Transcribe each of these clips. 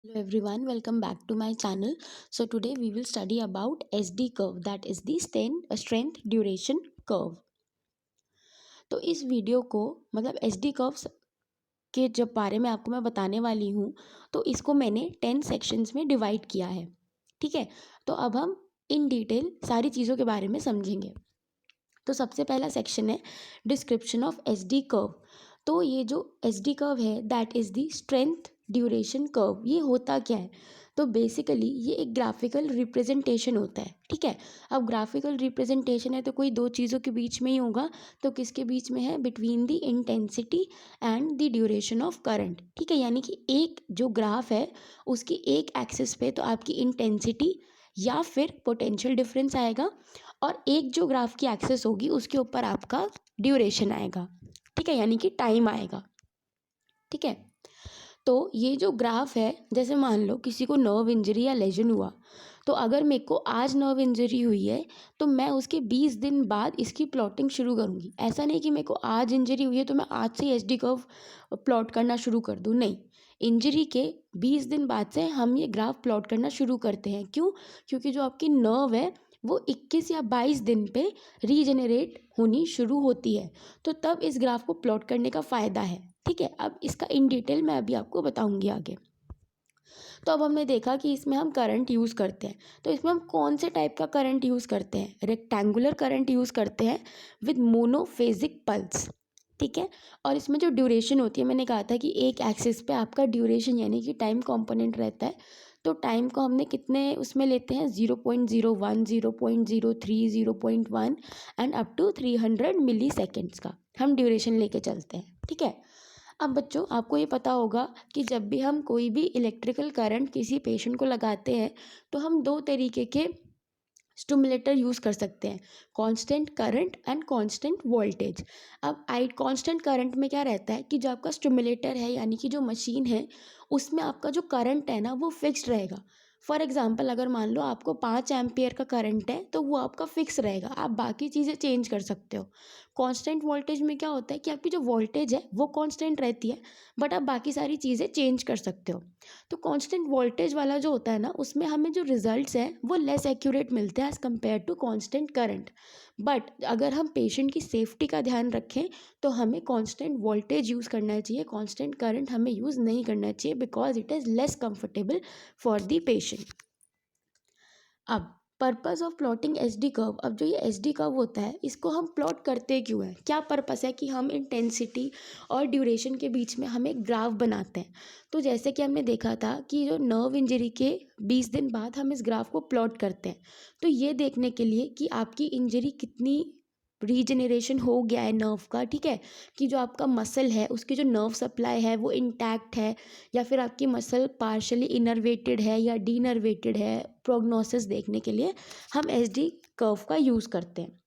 Hello everyone, welcome back to my channel. So today we will study about SD curve, that is the strength duration curve. तो इस video को मतलब SD curves के जब बारे में आपको मैं बताने वाली हूँ तो इसको मैंने 10 सेक्शंस में डिवाइड किया है। ठीक है, तो अब हम इन डिटेल सारी चीज़ों के बारे में समझेंगे। तो सबसे पहला सेक्शन है डिस्क्रिप्शन ऑफ SD कर्व। तो ये जो SD कर्व है that is the strength duration curve. ये होता क्या है? तो बेसिकली ये एक ग्राफिकल रिप्रेजेंटेशन होता है। ठीक है, अब ग्राफिकल रिप्रेजेंटेशन है तो कोई दो चीज़ों के बीच में ही होगा। तो किसके बीच में है? Between the intensity and the duration of current. ठीक है, यानी कि एक जो ग्राफ है उसकी एक एक्सिस पे तो आपकी इंटेंसिटी या फिर पोटेंशियल डिफरेंस आएगा और एक जो ग्राफ की एक्सेस होगी उसके ऊपर आपका ड्यूरेशन आएगा। ठीक है, यानी कि टाइम आएगा। ठीक है, तो ये जो ग्राफ है, जैसे मान लो किसी को नर्व इंजरी या लेजन हुआ, तो अगर मेरे को आज नर्व इंजरी हुई है तो मैं उसके 20 दिन बाद इसकी प्लॉटिंग शुरू करूँगी। ऐसा नहीं कि मेरे को आज इंजरी हुई है तो मैं आज से SD कर्व प्लॉट करना शुरू कर दूँ, नहीं। इंजरी के 20 दिन बाद से हम ये ग्राफ प्लॉट करना शुरू करते हैं। क्यों? क्योंकि जो आपकी नर्व है वो 21 या 22 दिन पे रीजेनरेट होनी शुरू होती है, तो तब इस ग्राफ को प्लॉट करने का फ़ायदा है। ठीक है, अब इसका इन डिटेल मैं अभी आपको बताऊंगी आगे। तो अब हमने देखा कि इसमें हम करंट यूज़ करते हैं। तो इसमें हम कौन से टाइप का करंट यूज़ करते हैं? रेक्टेंगुलर करंट यूज़ करते हैं विद मोनोफेजिक पल्स। ठीक है, और इसमें जो ड्यूरेशन होती है, मैंने कहा था कि एक एक्सिस पे आपका ड्यूरेशन यानी कि टाइम कंपोनेंट रहता है। तो टाइम को हमने कितने उसमें लेते हैं? 0.01, 0.03, 0.1 and up to 300 milliseconds का हम ड्यूरेशन लेके चलते हैं। ठीक है, अब बच्चों आपको ये पता होगा कि जब भी हम कोई भी इलेक्ट्रिकल करंट किसी पेशेंट को लगाते हैं तो हम दो तरीके के स्टिमुलेटर यूज़ कर सकते हैं, constant current and constant voltage. अब आई कांस्टेंट करंट में क्या रहता है कि जो आपका स्टिमुलेटर है यानी कि जो मशीन है उसमें आपका जो करंट है ना वो फिक्स्ड रहेगा। फॉर एग्जांपल अगर मान लो आपको 5 एम्पियर का करंट है तो वो आपका फिक्स रहेगा, आप बाकी चीज़ें चेंज कर सकते हो। कांस्टेंट वोल्टेज में क्या होता है कि आपकी जो वोल्टेज है वो कांस्टेंट रहती है बट आप बाकी सारी चीज़ें चेंज कर सकते हो। तो कांस्टेंट वोल्टेज वाला जो होता है ना उसमें हमें जो रिजल्ट्स हैं वो लेस एक्यूरेट मिलते हैं as compare to constant current. But अगर हम पेशेंट की सेफ्टी का ध्यान रखें तो हमें कांस्टेंट वोल्टेज यूज़ करना चाहिए, कांस्टेंट करंट हमें यूज़ नहीं करना चाहिए because it is less comfortable for the patient. अब purpose of plotting SD curve. अब जो ये SD कर्व होता है इसको हम प्लॉट करते क्यों हैं? क्या पर्पस है कि हम इंटेंसिटी और ड्यूरेशन के बीच में हम एक ग्राफ बनाते हैं। तो जैसे कि हमने देखा था कि जो नर्व इंजरी के 20 दिन बाद हम इस ग्राफ को प्लॉट करते हैं, तो ये देखने के लिए कि आपकी इंजरी कितनी रीजनरेशन हो गया है नर्व का। ठीक है, कि जो आपका मसल है उसकी जो नर्व सप्लाई है वो इंटैक्ट है या फिर आपकी मसल पार्शली इनर्वेटेड है या डीनर्वेटेड है। प्रोग्नोसिस देखने के लिए हम SD कर्व का यूज़ करते हैं।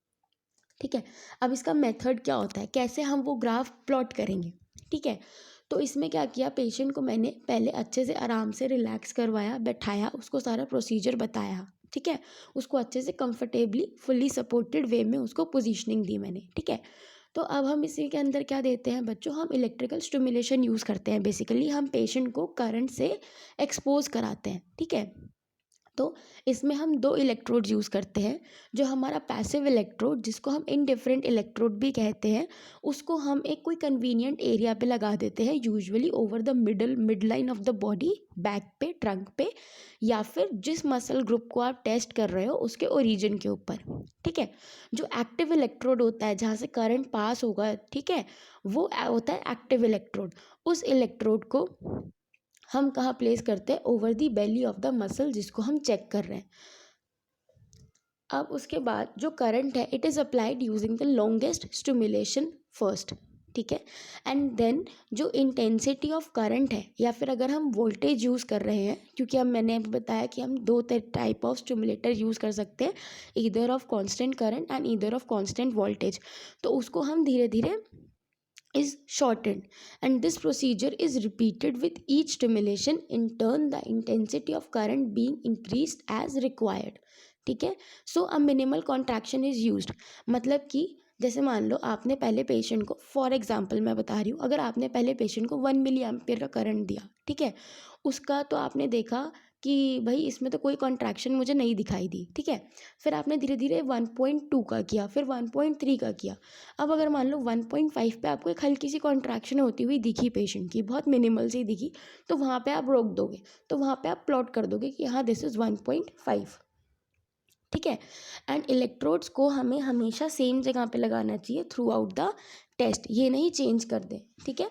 ठीक है, अब इसका मेथड क्या होता है, कैसे हम वो ग्राफ प्लॉट करेंगे? ठीक है, तो इसमें क्या किया, पेशेंट को मैंने पहले अच्छे से आराम से रिलैक्स करवाया, बैठाया, उसको सारा प्रोसीजर बताया। ठीक है, उसको अच्छे से कंफर्टेबली फुल्ली सपोर्टेड वे में उसको पोजीशनिंग दी मैंने। ठीक है, तो अब हम इसी के अंदर क्या देते हैं बच्चों, हम इलेक्ट्रिकल स्टिमुलेशन यूज़ करते हैं। बेसिकली हम पेशेंट को करंट से एक्सपोज कराते हैं। ठीक है, तो इसमें हम दो इलेक्ट्रोड यूज़ करते हैं। जो हमारा पैसिव इलेक्ट्रोड जिसको हम इनडिफरेंट इलेक्ट्रोड भी कहते हैं, उसको हम एक कोई कन्वीनियंट एरिया पे लगा देते हैं, usually over the mid line of the body, back पे, ट्रंक पे, या फिर जिस मसल ग्रुप को आप टेस्ट कर रहे हो उसके ओरिजिन के ऊपर। ठीक है, जो एक्टिव इलेक्ट्रोड होता है जहाँ से करंट पास होगा, ठीक है, वो होता है एक्टिव इलेक्ट्रोड। उस इलेक्ट्रोड को हम कहाँ प्लेस करते हैं? Over the belly of the muscle जिसको हम चेक कर रहे हैं। अब उसके बाद जो करंट है it is applied using the longest stimulation first. ठीक है, एंड देन जो इंटेंसिटी ऑफ करंट है या फिर अगर हम वोल्टेज यूज़ कर रहे हैं, क्योंकि अब मैंने अभी बताया कि हम दो टाइप ऑफ स्टिमुलेटर यूज़ कर सकते हैं, either of constant current and either of constant voltage. तो उसको हम धीरे धीरे is shortened and this procedure is repeated with each stimulation, in turn the intensity of current being increased as required. ठीक है, so a minimal contraction is used. मतलब कि जैसे मान लो आपने पहले पेशेंट को, फॉर एग्जांपल मैं बता रही हूँ, अगर आपने पहले पेशेंट को 1 मिली एम्पियर का करंट दिया, ठीक है, उसका तो आपने देखा कि भाई इसमें तो कोई कॉन्ट्रैक्शन मुझे नहीं दिखाई दी, ठीक है। फिर आपने धीरे धीरे 1.2 का किया, फिर 1.3 का किया। अब अगर मान लो 1.5 पे आपको एक हल्की सी कॉन्ट्रैक्शन होती हुई दिखी पेशेंट की, बहुत मिनिमल सी दिखी, तो वहाँ पे आप रोक दोगे, तो वहाँ पे आप प्लॉट कर दोगे कि हाँ दिस इज़ 1.5, ठीक है। एंड इलेक्ट्रोड्स को हमें हमेशा सेम जगह पे लगाना चाहिए थ्रू आउट द टेस्ट, ये नहीं चेंज कर दें, ठीक है।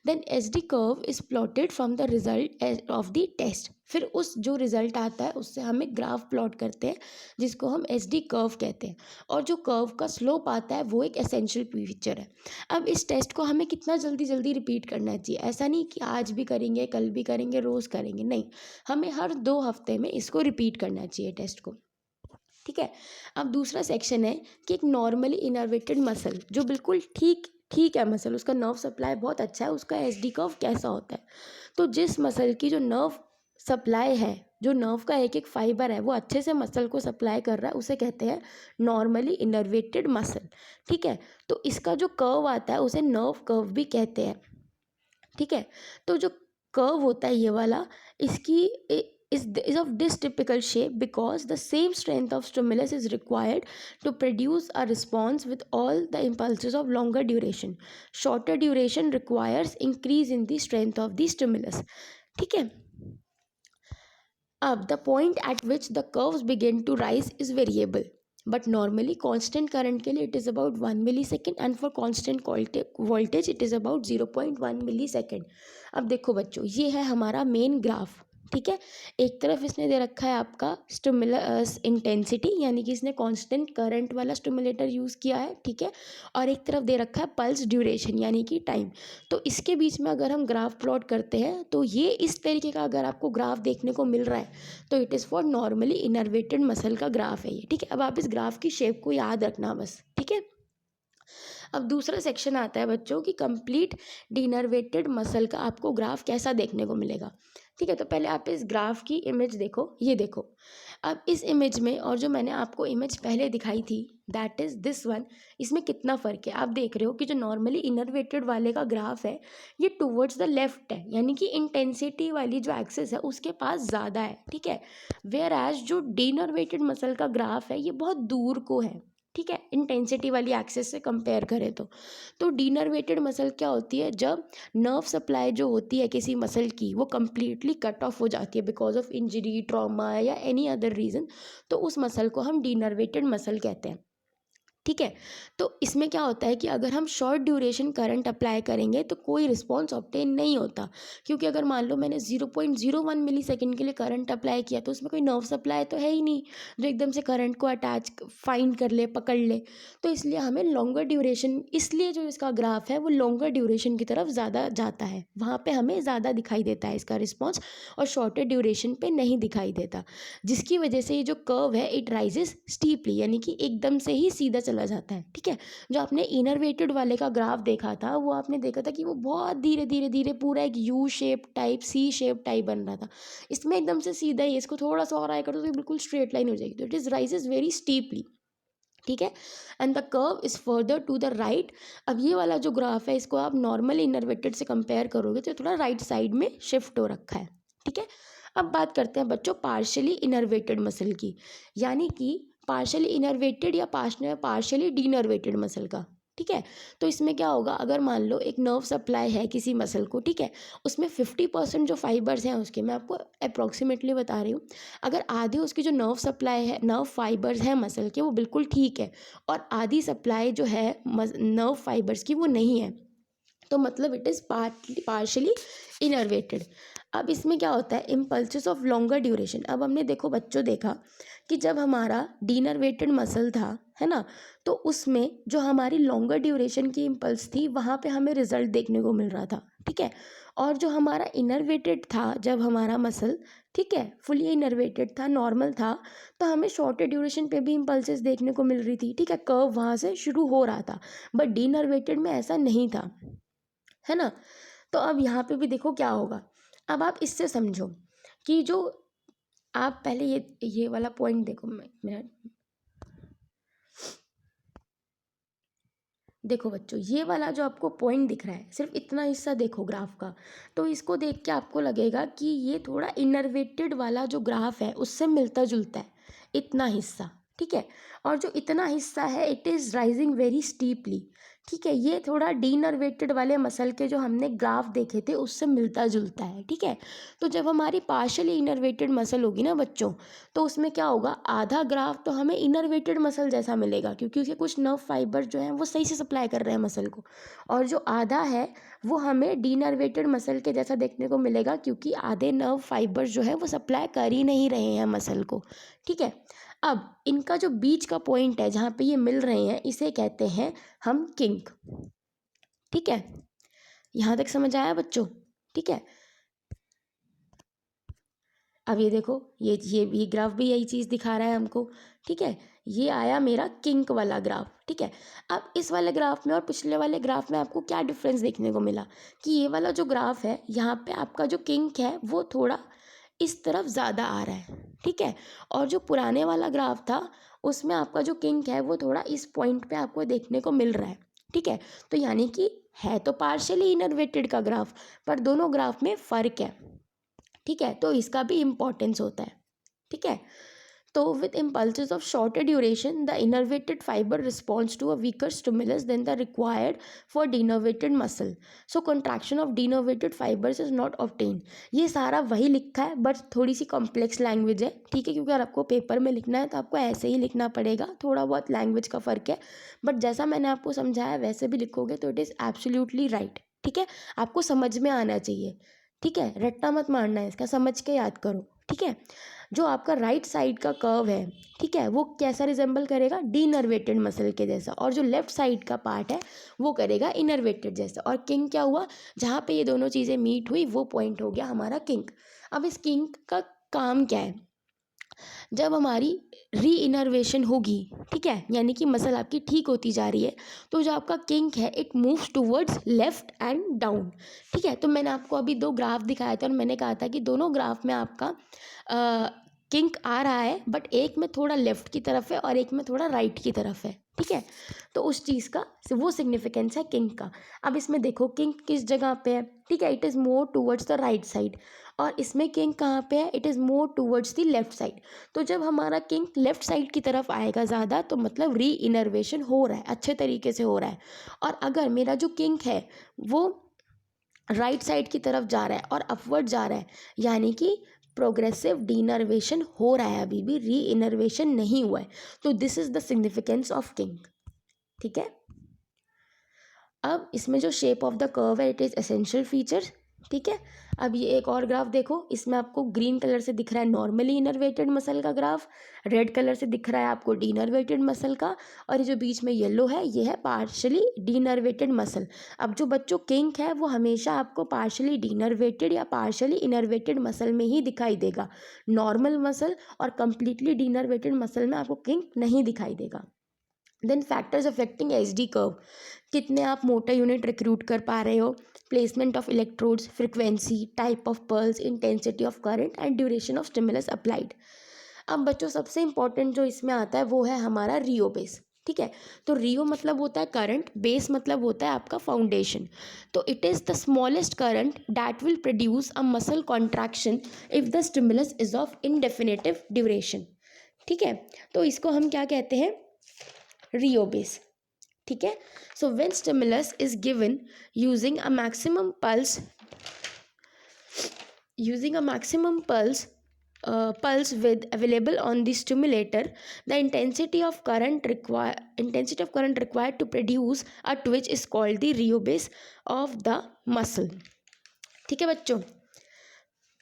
Then S D curve is plotted from the result of the test. फिर उस जो रिजल्ट आता है उससे हमें ग्राफ प्लॉट करते हैं, जिसको हम एस डी कर्व कहते हैं। और जो कर्व का स्लोप आता है वो एक एसेंशियल फीचर है। अब इस टेस्ट को हमें कितना जल्दी जल्दी रिपीट करना चाहिए, ऐसा नहीं कि आज भी करेंगे, कल भी करेंगे, रोज़ करेंगे, नहीं, हमें हर 2 हफ्ते में इसको रिपीट करना चाहिए टेस्ट को, ठीक है। अब दूसरा सेक्शन है कि एक नॉर्मली इनर्वेटेड मसल, जो बिल्कुल ठीक ठीक है मसल, उसका नर्व सप्लाई बहुत अच्छा है, उसका एस डी कर्व कैसा होता है। तो जिस मसल की जो नर्व सप्लाई है, जो नर्व का एक एक फाइबर है वो अच्छे से मसल को सप्लाई कर रहा है, उसे कहते हैं नॉर्मली इनर्वेटेड मसल, ठीक है। तो इसका जो कर्व आता है उसे नर्व कर्व भी कहते हैं, ठीक है। तो जो कर्व होता है ये वाला, इसकी is of this typical shape because the same strength of stimulus is required to produce a response with all the impulses of longer duration. Shorter duration requires increase in the strength of the stimulus, ठीक है। अब the point at which the curves begin to rise is variable, but normally constant current के लिए it is about 1 millisecond and for constant voltage it is about 0.1 millisecond. अब देखो बच्चों, ये है हमारा मेन ग्राफ, ठीक है। एक तरफ इसने दे रखा है आपका स्टिमुलस इंटेंसिटी, यानी कि इसने कांस्टेंट करंट वाला स्टिमुलेटर यूज़ किया है, ठीक है। और एक तरफ दे रखा है पल्स ड्यूरेशन यानी कि टाइम। तो इसके बीच में अगर हम ग्राफ प्लॉट करते हैं तो ये इस तरीके का अगर आपको ग्राफ देखने को मिल रहा है तो it is for normally innervated muscle का ग्राफ है ये, ठीक है। अब आप इस ग्राफ की शेप को याद रखना बस, ठीक है। अब दूसरा सेक्शन आता है बच्चों की कंप्लीट डिनर्वेटेड मसल का आपको ग्राफ कैसा देखने को मिलेगा, ठीक है। तो पहले आप इस ग्राफ की इमेज देखो, ये देखो। अब इस इमेज में और जो मैंने आपको इमेज पहले दिखाई थी दैट इज़ दिस वन, इसमें कितना फ़र्क है। आप देख रहे हो कि जो नॉर्मली इनर्वेटेड वाले का ग्राफ है ये टुवर्ड्स द लेफ्ट है, यानी कि इंटेंसिटी वाली जो एक्सिस है उसके पास ज़्यादा है, ठीक है। वेयर एज जो डिनर्वेटेड मसल का ग्राफ है ये बहुत दूर को है, ठीक है, इंटेंसिटी वाली एक्सिस से कंपेयर करें तो डीनर्वेटेड मसल क्या होती है, जब नर्व सप्लाई जो होती है किसी मसल की वो कम्प्लीटली कट ऑफ हो जाती है बिकॉज ऑफ इंजरी, ट्रॉमा या एनी अदर रीज़न, तो उस मसल को हम डीनर्वेटेड मसल कहते हैं, ठीक है। तो इसमें क्या होता है कि अगर हम शॉर्ट ड्यूरेशन करंट अप्लाई करेंगे तो कोई रिस्पॉन्स ऑब्टेन नहीं होता, क्योंकि अगर मान लो मैंने 0.01 मिली सेकेंड के लिए करंट अप्लाई किया तो उसमें कोई नर्व सप्लाई तो है ही नहीं जो एकदम से करंट को अटैच फाइंड कर ले, पकड़ ले। तो इसलिए हमें लॉन्गर ड्यूरेशन, इसलिए जो इसका ग्राफ है वो लॉन्गर ड्यूरेशन की तरफ ज़्यादा जाता है, वहाँ पर हमें ज़्यादा दिखाई देता है इसका रिस्पॉन्स, और शॉर्टर ड्यूरेशन पर नहीं दिखाई देता, जिसकी वजह से ये जो कर्व है इट राइजेस स्टीपली, यानी कि एकदम से ही सीधा चला जाता है, ठीक है। जो आपने इनर्वेटेड वाले का ग्राफ देखा था वो आपने देखा था कि वो बहुत धीरे धीरे धीरे पूरा एक यू शेप टाइप, सी शेप टाइप बन रहा था। इसमें एकदम से सीधा ही, इसको थोड़ा सा और आए करो तो बिल्कुल स्ट्रेट लाइन हो जाएगी, तो it is rises very steeply, ठीक है। And the curve is further to the right. अब ये वाला जो ग्राफ है इसको आप नॉर्मल इनर्वेटेड से कंपेयर करोगे तो थोड़ा राइट साइड में शिफ्ट हो रखा है, ठीक है। अब बात करते हैं बच्चों पार्शियली इनर्वेटेड मसल की, यानी कि पार्शियली इनर्वेटेड या पार्शियली डीनर्वेटेड मसल का, ठीक है। तो इसमें क्या होगा, अगर मान लो एक नर्व सप्लाई है किसी मसल को, ठीक है, उसमें 50% जो फाइबर्स हैं उसके, मैं आपको अप्रॉक्सीमेटली बता रही हूँ, अगर आधी उसकी जो नर्व सप्लाई है, नर्व फाइबर्स हैं मसल के वो बिल्कुल ठीक है, और आधी सप्लाई जो है नर्व फाइबर्स की वो नहीं है, तो मतलब इट इज़ पार्शियली इनर्वेटेड। अब इसमें क्या होता है, इम्पल्सेस ऑफ लॉन्गर ड्यूरेशन। अब हमने देखो बच्चों देखा कि जब हमारा डीनर्वेटेड मसल था, है ना, तो उसमें जो हमारी लॉन्गर ड्यूरेशन की इम्पल्स थी वहाँ पे हमें रिजल्ट देखने को मिल रहा था, ठीक है। और जो हमारा इनर्वेटेड था जब हमारा मसल, ठीक है, फुली इनर्वेटेड था, नॉर्मल था, तो हमें शॉर्टर ड्यूरेशन पे भी इम्पल्सेस देखने को मिल रही थी, ठीक है, कर्व वहाँ से शुरू हो रहा था, बट डीनर्वेटेड में ऐसा नहीं था, है ना। तो अब यहाँ पे भी देखो क्या होगा। अब आप इससे समझो कि जो आप पहले ये वाला पॉइंट देखो, मैं देखो बच्चों, ये वाला जो आपको पॉइंट दिख रहा है, सिर्फ इतना हिस्सा देखो ग्राफ का, तो इसको देख के आपको लगेगा कि ये थोड़ा इनर्वेटेड वाला जो ग्राफ है उससे मिलता जुलता है, इतना हिस्सा। ठीक है, और जो इतना हिस्सा है it is rising very steeply. ठीक है, ये थोड़ा डीनर्वेटेड वाले मसल के जो हमने ग्राफ देखे थे उससे मिलता जुलता है। ठीक है, तो जब हमारी पार्शियली इनर्वेटेड मसल होगी ना बच्चों, तो उसमें क्या होगा, आधा ग्राफ तो हमें इनर्वेटेड मसल जैसा मिलेगा क्योंकि उसके कुछ नर्व फाइबर जो हैं वो सही से सप्लाई कर रहे हैं मसल को, और जो आधा है वो हमें डीनर्वेटेड मसल के जैसा देखने को मिलेगा क्योंकि आधे नर्व फाइबर जो है वो सप्लाई कर ही नहीं रहे हैं मसल को। ठीक है, अब इनका जो बीच का पॉइंट है जहाँ पे ये मिल रहे हैं इसे कहते हैं हम किंक। ठीक है, यहाँ तक समझ आया बच्चों? ठीक है, अब ये देखो, ये ग्राफ भी यही चीज़ दिखा रहा है हमको। ठीक है, ये आया मेरा किंक वाला ग्राफ। ठीक है, अब इस वाले ग्राफ में और पिछले वाले ग्राफ में आपको क्या डिफरेंस देखने को मिला कि ये वाला जो ग्राफ है यहाँ पे आपका जो किंक है वो थोड़ा इस तरफ ज़्यादा आ रहा है। ठीक है, और जो पुराने वाला ग्राफ था उसमें आपका जो किंक है वो थोड़ा इस पॉइंट पे आपको देखने को मिल रहा है। ठीक है, तो यानी कि है तो पार्शियली इनर्वेटेड का ग्राफ, पर दोनों ग्राफ में फ़र्क है। ठीक है, तो इसका भी इम्पोर्टेंस होता है। ठीक है, तो with impulses of shorter duration the innervated fiber responds to a weaker stimulus than the required for denervated muscle, so contraction of denervated fibers is not obtained। ये सारा वही लिखा है बट थोड़ी सी कॉम्प्लेक्स लैंग्वेज है। ठीक है, क्योंकि अगर आपको पेपर में लिखना है तो आपको ऐसे ही लिखना पड़ेगा, थोड़ा बहुत लैंग्वेज का फ़र्क है, बट जैसा मैंने आपको समझाया वैसे भी लिखोगे तो इट इज़ एब्सोल्युटली राइट। ठीक है, आपको समझ में आना चाहिए। ठीक है, रट्टा मत मारना है इसका, समझ के याद करो। ठीक है, जो आपका राइट साइड का कर्व है, ठीक है, वो कैसा रिजेंबल करेगा, डीनर्वेटेड मसल के जैसा, और जो लेफ्ट साइड का पार्ट है वो करेगा इनर्वेटेड जैसा। और किंक क्या हुआ, जहाँ पे ये दोनों चीज़ें मीट हुई वो पॉइंट हो गया हमारा किंक। अब इस किंक का काम क्या है, जब हमारी री इनर्वेशन होगी, ठीक है, यानी कि मसल आपकी ठीक होती जा रही है, तो जो आपका किंक है it moves towards left and down. ठीक है, तो मैंने आपको अभी दो ग्राफ दिखाया था और मैंने कहा था कि दोनों ग्राफ में आपका किंक आ रहा है, बट एक में थोड़ा लेफ्ट की तरफ है और एक में थोड़ा राइट की तरफ है। ठीक है, तो उस चीज़ का वो सिग्निफिकेंस है किंक का। अब इसमें देखो किंक किस जगह पे है, ठीक है, it is more towards the right side, और इसमें किंक कहाँ पे है, it is more towards the left side. तो जब हमारा किंक लेफ्ट साइड की तरफ आएगा ज़्यादा तो मतलब री इनर्वेशन हो रहा है, अच्छे तरीके से हो रहा है। और अगर मेरा जो किंक है वो राइट साइड की तरफ जा रहा है और अपवर्ड जा रहा है, यानी कि प्रोग्रेसिव डीनर्वेशन हो रहा है, अभी भी री इनर्वेशन नहीं हुआ है। तो this is the significance of kink. ठीक है, अब इसमें जो शेप ऑफ द कर्व है इट इज़ एसेंशियल फीचर। ठीक है, अब ये एक और ग्राफ देखो, इसमें आपको ग्रीन कलर से दिख रहा है नॉर्मली इनर्वेटेड मसल का ग्राफ, रेड कलर से दिख रहा है आपको डीनर्वेटेड मसल का, और ये जो बीच में येलो है ये है पार्शली डीनर्वेटेड मसल। अब जो बच्चों किंक है वो हमेशा आपको पार्शली डीनर्वेटेड या पार्शली इनर्वेटेड मसल में ही दिखाई देगा, नॉर्मल मसल और कंप्लीटली डीनर्वेटेड मसल में आपको किंक नहीं दिखाई देगा। Then factors affecting SD curve, कितने आप मोटर यूनिट रिक्रूट कर पा रहे हो, placement of electrodes, frequency, type of pulse, intensity of current and duration of stimulus applied. अब बच्चों सबसे इंपॉर्टेंट जो इसमें आता है वो है हमारा रियो बेस। ठीक है, तो रियो मतलब होता है करंट, बेस मतलब होता है आपका फाउंडेशन। तो it is the smallest current that will produce a muscle contraction if the stimulus is of indefinite duration. ठीक है, तो इसको हम क्या कहते हैं, रियो बेस। ठीक है, so when stimulus is given using a maximum pulse pulse with available on the stimulator, the intensity of current required to produce a twitch is called the Rho base of the muscle। ठीक है बच्चों,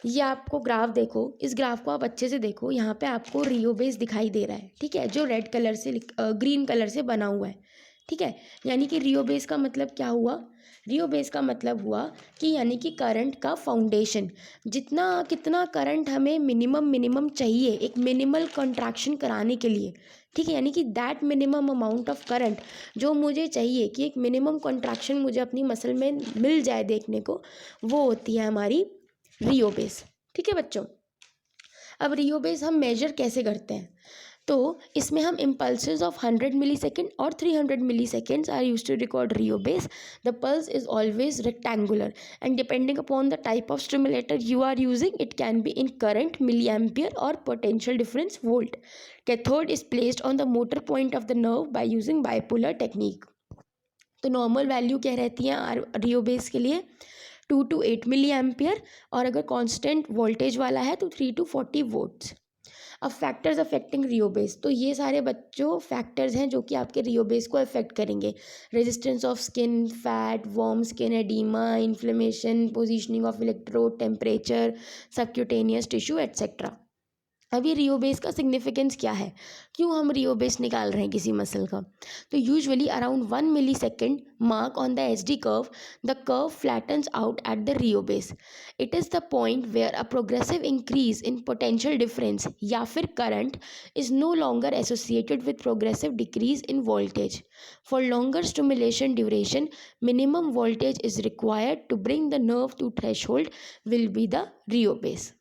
ये आपको graph देखो, इस graph को आप अच्छे से देखो, यहाँ पे आपको रियो बेस दिखाई दे रहा है। ठीक है, जो रेड कलर से ग्रीन कलर से बना हुआ है। ठीक है, यानी कि रियो बेस का मतलब क्या हुआ, रियो बेस का मतलब हुआ कि यानी कि करंट का फाउंडेशन, जितना कितना करंट हमें मिनिमम चाहिए एक मिनिमल कॉन्ट्रैक्शन कराने के लिए। ठीक है, यानी कि that minimum amount of current जो मुझे चाहिए कि एक मिनिमम कॉन्ट्रैक्शन मुझे अपनी मसल में मिल जाए देखने को, वो होती है हमारी रियो बेस। ठीक है बच्चों, अब रियो बेस हम मेजर कैसे करते हैं, तो इसमें हम impulses of 100 millisecond or 300 milliseconds are used to record Rio base. The pulse is always rectangular and depending upon the type of stimulator you are using, it can be in current, milliampere or potential difference volt. Cathode is placed on the motor point of the nerve by using bipolar technique. तो normal value क्या रहती है रियो base के लिए 2 to 8 milli ampere और अगर constant voltage वाला है तो 3 to 40 वोल्ट्स. अब फैक्टर्स अफेक्टिंग रियो बेस, तो ये सारे बच्चों फैक्टर्स हैं जो कि आपके रियो बेस को अफेक्ट करेंगे. Resistance of skin, fat, warm skin oedema, inflammation, positioning of electrode, temperature, subcutaneous tissue etcetera. अभी रियो बेस का सिग्निफिकेंस क्या है, क्यों हम रियो बेस निकाल रहे हैं किसी मसल का. तो usually around 1 millisecond mark on the S D the curve flattens out at the rheobase. It is the point where a progressive increase in potential difference या फिर current is no longer associated with progressive decrease in voltage. For longer stimulation duration minimum voltage is required to bring the nerve to threshold will be the rheobase.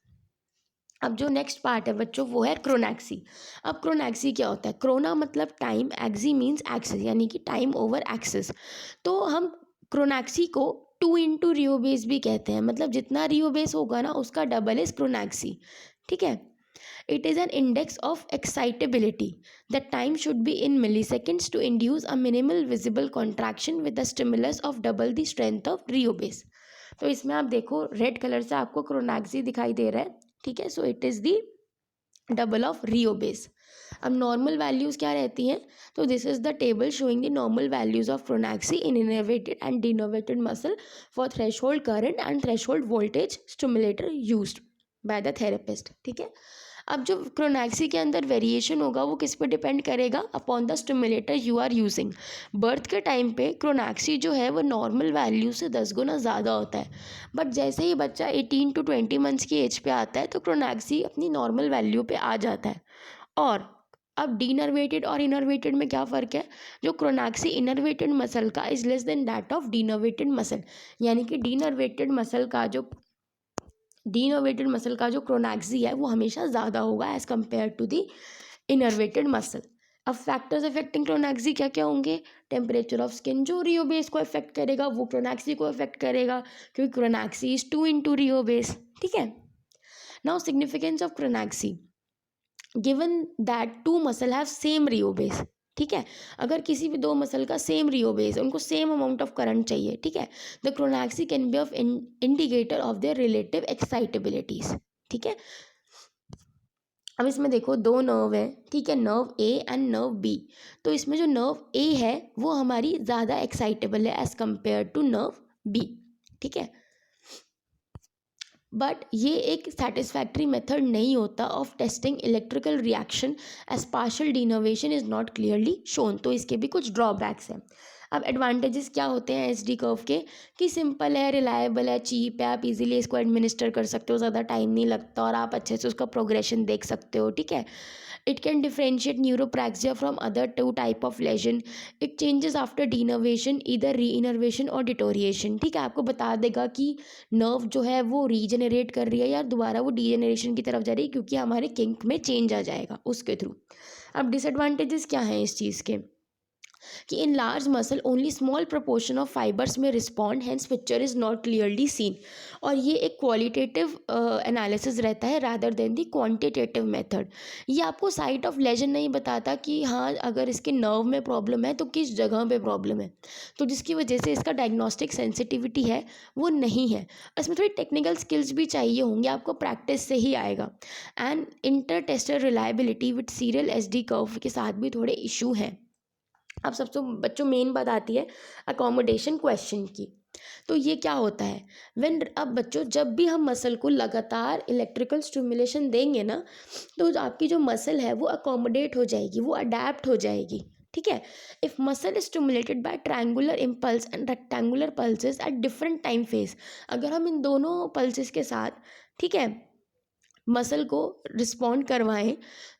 अब जो next part है बच्चों वो है क्रोनैक्सी. अब क्रोनैक्सी क्या होता है, क्रोना मतलब टाइम, एक्सी मीन्स एक्सिस यानी कि टाइम ओवर एक्सिस. तो हम क्रोनैक्सी को 2 इंटू रियो बेस भी कहते हैं, मतलब जितना रियो बेस होगा ना उसका डबल इज क्रोनैक्सी. ठीक है. It is an index of excitability. The time should be in milliseconds to induce a minimal visible contraction with the stimulus of double the strength of rheobase. तो इसमें आप देखो red colour से आपको क्रोनैक्सी दिखाई दे रहा है. ठीक है. So it is the double of rheobase. अब नॉर्मल वैल्यूज़ क्या रहती हैं, तो this is the table showing the normal values of chronaxie in innervated and denervated muscle for threshold current and threshold voltage stimulator used by the therapist. ठीक है. अब जो क्रोनैक्सी के अंदर वेरिएशन होगा वो किस पे डिपेंड करेगा, upon the stimulator you are using. Birth के टाइम पे क्रोनैक्सी जो है वो नॉर्मल वैल्यू से 10 गुना ज़्यादा होता है. बट जैसे ही बच्चा 18 to 20 मंथ्स की एज पे आता है तो क्रोनैक्सी अपनी नॉर्मल वैल्यू पे आ जाता है. और अब डीनर्वेटेड और इनर्वेटेड में क्या फ़र्क है, जो क्रोनैक्सी इनर्वेटेड मसल का is less than that of denervated muscle. यानी कि डीनर्वेटेड मसल का जो क्रोनैक्सी है वो हमेशा ज़्यादा होगा as compare to the innervated muscle. अब फैक्टर्स अफेक्टिंग क्रोनैक्सी क्या क्या होंगे, टेम्परेचर ऑफ स्किन जो रियो बेस को अफेक्ट करेगा वो क्रोनैक्सी को अफेक्ट करेगा क्योंकि chronaxie is 2 into rheobase. ठीक है. Now significance of chronaxie, given that 2 muscle have same rheobase. ठीक है. अगर किसी भी 2 मसल का सेम रियो बेस, उनको सेम अमाउंट ऑफ करंट चाहिए. ठीक है. The chronaxie can be of indicator of their relative excitabilities. ठीक है. अब इसमें देखो 2 नर्व है. ठीक है. Nerve A and nerve B. तो इसमें जो नर्व ए है वो हमारी ज़्यादा एक्साइटेबल है as compare to nerve B. ठीक है. बट ये एक सेटिस्फैक्ट्री मेथड नहीं होता of testing electrical reaction as partial denervation is not clearly shown. तो इसके भी कुछ ड्रॉबैक्स हैं. अब एडवांटेजेस क्या होते हैं एस डी कर्व के, कि सिंपल है, रिलायबल है, चीप है, आप इजीली इसको एडमिनिस्टर कर सकते हो, ज़्यादा टाइम नहीं लगता और आप अच्छे से उसका प्रोग्रेशन देख सकते हो. ठीक है. It can differentiate neuropraxia from other 2 type of lesion. It changes after denervation, इधर री इनर्वेशन और डिटोरिएशन. ठीक है. आपको बता देगा कि नर्व जो है वो रीजनरेट कर रही है या दोबारा वो डीजनरेशन की तरफ जा रही है क्योंकि हमारे किंक में चेंज आ जाएगा उसके थ्रू. अब डिसएडवांटेजेस क्या हैं इस चीज़ के, कि in large muscle only small proportion of fibres में respond, hence picture is not clearly seen. और ये एक क्वालिटेटिव एनालिसिस रहता है rather than the quantitative method. ये आपको साइट ऑफ लेजन नहीं बताता कि हाँ अगर इसके नर्व में प्रॉब्लम है तो किस जगह पे प्रॉब्लम है, तो जिसकी वजह से इसका डायग्नोस्टिक सेंसिटिविटी है वो नहीं है. इसमें थोड़ी टेक्निकल स्किल्स भी चाहिए होंगे, आपको प्रैक्टिस से ही आएगा. And inter tester reliability with serial S D curve के साथ भी थोड़े इशू हैं. अब सबसे बच्चों मेन बात आती है अकोमोडेशन क्वेश्चन की. तो ये क्या होता है, अब बच्चों जब भी हम मसल को लगातार इलेक्ट्रिकल स्टिमुलेशन देंगे ना तो आपकी जो मसल है वो अकोमोडेट हो जाएगी, वो अडेप्ट हो जाएगी. ठीक है. If muscle is stimulated by triangular impulse and rectangular pulses at different time phase, अगर हम इन दोनों पल्सेस के साथ, ठीक है, मसल को रिस्पॉन्ड करवाएं,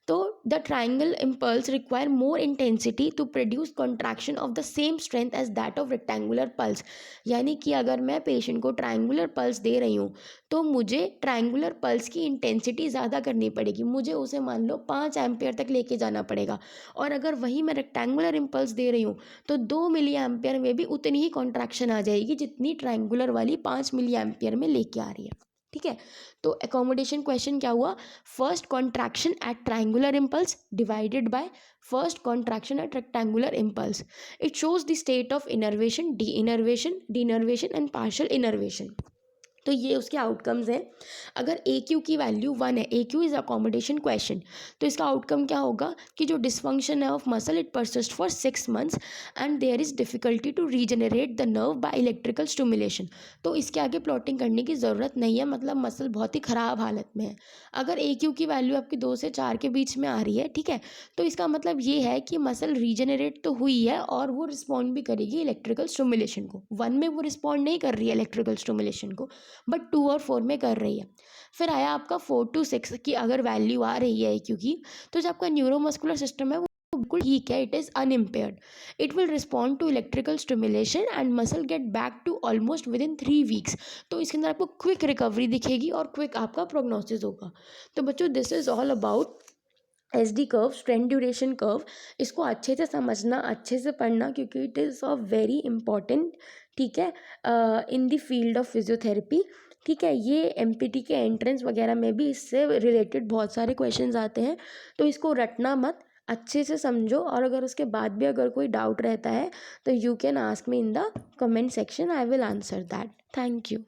तो the triangle impulse require more intensity to produce contraction of the same strength as that of rectangular pulse. यानी कि अगर मैं पेशेंट को ट्राइंगुलर पल्स दे रही हूँ तो मुझे ट्राइंगुलर पल्स की इंटेंसिटी ज़्यादा करनी पड़ेगी, मुझे उसे मान लो 5 एम्पियर तक लेके जाना पड़ेगा। और अगर वही मैं रेक्टेंगुलर इम्पल्स दे रही हूँ तो 2 मिली एम्पियर में भी उतनी ही कॉन्ट्रैक्शन आ जाएगी जितनी ट्राइंगुलर वाली 5 मिली एम्पियर में लेके आ रही है। ठीक है, तो अकोमोडेशन क्वेश्चन क्या हुआ, first contraction at triangular impulse divided by first contraction at rectangular impulse. It shows the state of innervation, denervation and partial innervation. तो ये उसके आउटकम्स हैं। अगर ए क्यू की वैल्यू 1 है, A Q is accommodation question, तो इसका outcome क्या होगा कि जो डिसफंक्शन है of muscle it persist for 6 months and there is difficulty to regenerate the nerve by electrical stimulation. तो इसके आगे प्लॉटिंग करने की ज़रूरत नहीं है, मतलब मसल बहुत ही ख़राब हालत में है। अगर ए क्यू की वैल्यू आपकी 2 से 4 के बीच में आ रही है, ठीक है, तो इसका मतलब ये है कि मसल रीजनरेट तो हुई है और वो रिस्पॉन्ड भी करेगी इलेक्ट्रिकल स्टिमुलेशन को। 1 में वो रिस्पॉन्ड नहीं कर रही है इलेक्ट्रिकल स्टिमुलेशन को, बट 2 और 4 में कर रही है। फिर आया आपका 4 to 6 की अगर वैल्यू आ रही है क्योंकि, तो जो आपका न्यूरोमस्कुलर सिस्टम है वो बिल्कुल ठीक है, it is unimpaired, it will respond to electrical stimulation and muscle get back to almost within 3 weeks. तो इसके अंदर आपको क्विक रिकवरी दिखेगी और क्विक आपका प्रोग्नोसिस होगा। तो बच्चों this is all about S D curve, strength duration curve. इसको अच्छे से समझना, अच्छे से पढ़ना, क्योंकि it is a very important, ठीक है, in the field of physiotherapy. ठीक है, ये एमपीटी के एंट्रेंस वगैरह में भी इससे रिलेटेड बहुत सारे क्वेश्चंस आते हैं, तो इसको रटना मत, अच्छे से समझो। और अगर उसके बाद भी अगर कोई डाउट रहता है तो you can ask me in the comment section, I will answer that. Thank you.